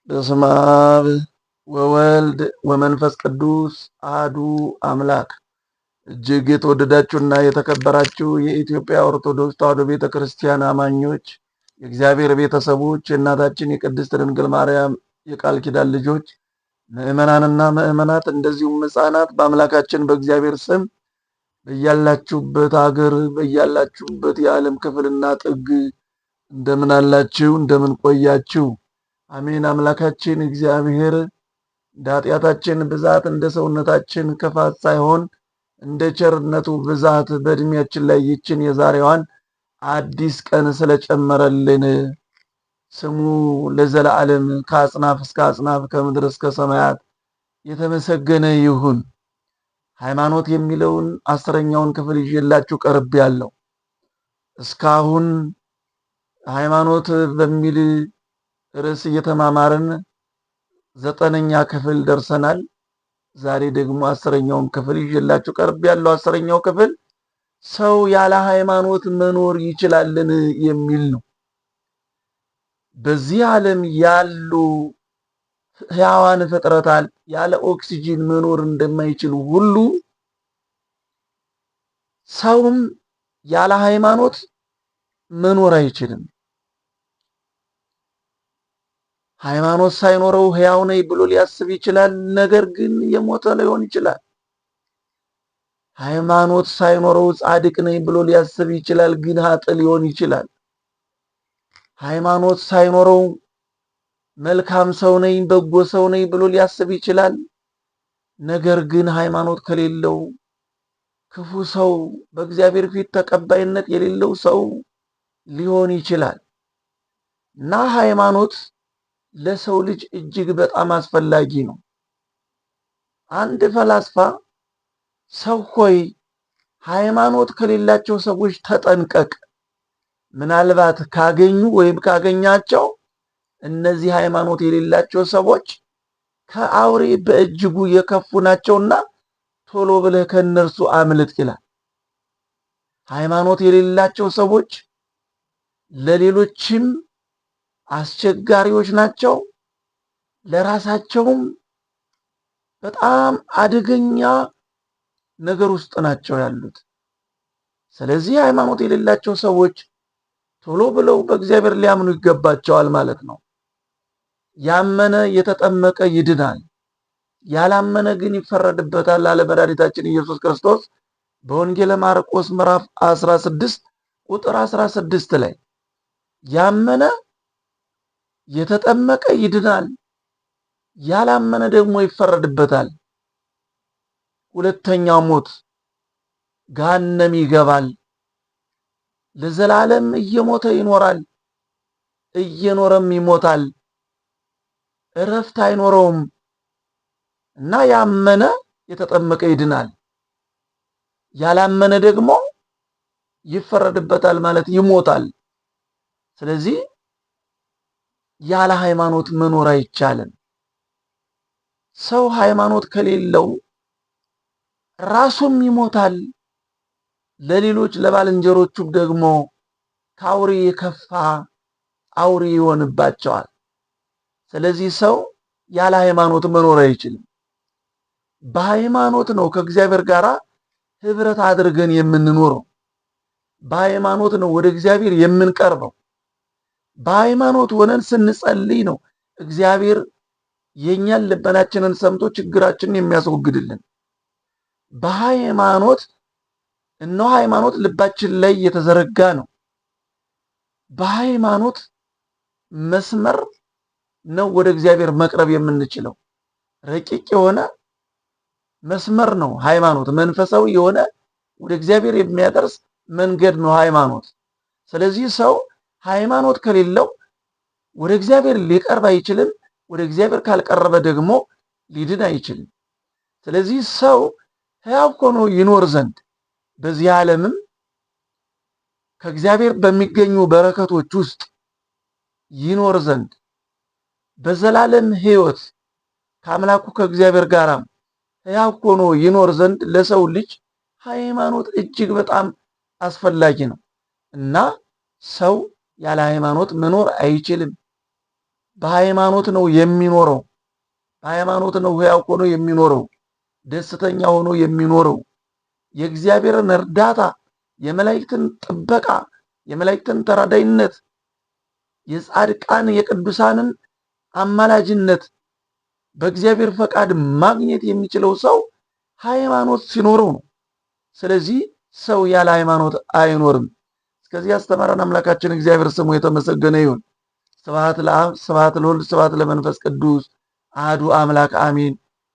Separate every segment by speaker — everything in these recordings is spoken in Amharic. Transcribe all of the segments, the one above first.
Speaker 1: በስመ አብ ወወልድ ወመንፈስ ቅዱስ አሐዱ አምላክ። እጅግ የተወደዳችሁና የተከበራችሁ የኢትዮጵያ ኦርቶዶክስ ተዋሕዶ ቤተ ክርስቲያን አማኞች፣ የእግዚአብሔር ቤተሰቦች፣ የእናታችን የቅድስት ድንግል ማርያም የቃል ኪዳን ልጆች፣ ምዕመናንና ምዕመናት እንደዚሁም ሕፃናት በአምላካችን በእግዚአብሔር ስም በያላችሁበት አገር በያላችሁበት የዓለም ክፍልና ጥግ እንደምን አላችሁ? እንደምን ቆያችሁ? አሜን። አምላካችን እግዚአብሔር እንደ ኃጢአታችን ብዛት እንደ ሰውነታችን ክፋት ሳይሆን እንደ ቸርነቱ ብዛት በዕድሜያችን ላይ ይችን የዛሬዋን አዲስ ቀን ስለጨመረልን ስሙ ለዘላለም ከአጽናፍ እስከ አጽናፍ ከምድር እስከ ሰማያት የተመሰገነ ይሁን። ሃይማኖት የሚለውን 10ኛውን ክፍል ይዤላችሁ ቀርቤያለሁ። እስካሁን ሃይማኖት በሚል ርዕስ እየተማማርን 9ኛ ክፍል ደርሰናል። ዛሬ ደግሞ 10ኛውን ክፍል ይዤላችሁ ቀርቤያለሁ። 10ኛው ክፍል ሰው ያለ ሃይማኖት መኖር ይችላልን የሚል ነው። በዚህ ዓለም ያሉ ሕያዋን ፍጥረታት ያለ ኦክሲጂን መኖር እንደማይችሉ ሁሉ ሰውም ያለ ሃይማኖት መኖር አይችልም። ሃይማኖት ሳይኖረው ሕያው ነኝ ብሎ ሊያስብ ይችላል፣ ነገር ግን የሞተ ሊሆን ይችላል። ሃይማኖት ሳይኖረው ጻድቅ ነኝ ብሎ ሊያስብ ይችላል፣ ግን ኃጥእ ሊሆን ይችላል። ሃይማኖት ሳይኖረው መልካም ሰው ነኝ በጎ ሰው ነኝ ብሎ ሊያስብ ይችላል፣ ነገር ግን ሃይማኖት ከሌለው ክፉ ሰው በእግዚአብሔር ፊት ተቀባይነት የሌለው ሰው ሊሆን ይችላል እና ሃይማኖት ለሰው ልጅ እጅግ በጣም አስፈላጊ ነው። አንድ ፈላስፋ ሰው ሆይ ሃይማኖት ከሌላቸው ሰዎች ተጠንቀቅ፣ ምናልባት ካገኙ ወይም ካገኛቸው እነዚህ ሃይማኖት የሌላቸው ሰዎች ከአውሬ በእጅጉ የከፉ ናቸውና ቶሎ ብለህ ከነርሱ አምልጥ ይላል። ሃይማኖት የሌላቸው ሰዎች ለሌሎችም አስቸጋሪዎች ናቸው፣ ለራሳቸውም በጣም አደገኛ ነገር ውስጥ ናቸው ያሉት። ስለዚህ ሃይማኖት የሌላቸው ሰዎች ቶሎ ብለው በእግዚአብሔር ሊያምኑ ይገባቸዋል ማለት ነው። ያመነ የተጠመቀ ይድናል፣ ያላመነ ግን ይፈረድበታል አለ መድኃኒታችን ኢየሱስ ክርስቶስ በወንጌለ ማርቆስ ምዕራፍ 16 ቁጥር 16 ላይ ያመነ የተጠመቀ ይድናል፣ ያላመነ ደግሞ ይፈረድበታል። ሁለተኛው ሞት ገሃነም ይገባል። ለዘላለም እየሞተ ይኖራል፣ እየኖረም ይሞታል፣ እረፍት አይኖረውም እና ያመነ የተጠመቀ ይድናል፣ ያላመነ ደግሞ ይፈረድበታል ማለት ይሞታል። ስለዚህ ያለ ሃይማኖት መኖር አይቻልም። ሰው ሃይማኖት ከሌለው ራሱም ይሞታል፣ ለሌሎች ለባልንጀሮቹም ደግሞ ከአውሬ የከፋ አውሬ ይሆንባቸዋል። ስለዚህ ሰው ያለ ሃይማኖት መኖር አይችልም። በሃይማኖት ነው ከእግዚአብሔር ጋር ህብረት አድርገን የምንኖረው። በሃይማኖት ነው ወደ እግዚአብሔር የምንቀርበው። በሃይማኖት ሆነን ስንጸልይ ነው እግዚአብሔር የኛን ልመናችንን ሰምቶ ችግራችንን የሚያስወግድልን። በሃይማኖት እነሆ ሃይማኖት ልባችን ላይ የተዘረጋ ነው። በሃይማኖት መስመር ነው ወደ እግዚአብሔር መቅረብ የምንችለው። ረቂቅ የሆነ መስመር ነው ሃይማኖት። መንፈሳዊ የሆነ ወደ እግዚአብሔር የሚያደርስ መንገድ ነው ሃይማኖት። ስለዚህ ሰው ሃይማኖት ከሌለው ወደ እግዚአብሔር ሊቀርብ አይችልም። ወደ እግዚአብሔር ካልቀረበ ደግሞ ሊድን አይችልም። ስለዚህ ሰው ሕያው ሆኖ ይኖር ዘንድ በዚህ ዓለምም ከእግዚአብሔር በሚገኙ በረከቶች ውስጥ ይኖር ዘንድ በዘላለም ሕይወት ከአምላኩ ከእግዚአብሔር ጋር ሕያው ሆኖ ይኖር ዘንድ ለሰው ልጅ ሃይማኖት እጅግ በጣም አስፈላጊ ነው እና ሰው ያለ ሃይማኖት መኖር አይችልም። በሃይማኖት ነው የሚኖረው። በሃይማኖት ነው ሕያው ሆኖ የሚኖረው፣ ደስተኛ ሆኖ የሚኖረው። የእግዚአብሔርን እርዳታ፣ የመላእክትን ጥበቃ፣ የመላእክትን ተራዳይነት፣ የጻድቃን የቅዱሳንን አማላጅነት በእግዚአብሔር ፈቃድ ማግኘት የሚችለው ሰው ሃይማኖት ሲኖረው ነው። ስለዚህ ሰው ያለ ሃይማኖት አይኖርም። እስከዚህ ያስተማረን አምላካችን እግዚአብሔር ስሙ የተመሰገነ ይሁን። ስብሐት ለአብ፣ ስብሐት ለወልድ፣ ስብሐት ለመንፈስ ቅዱስ አሐዱ አምላክ አሜን።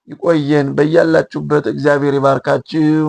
Speaker 1: ይቆየን። በያላችሁበት እግዚአብሔር ይባርካችሁ።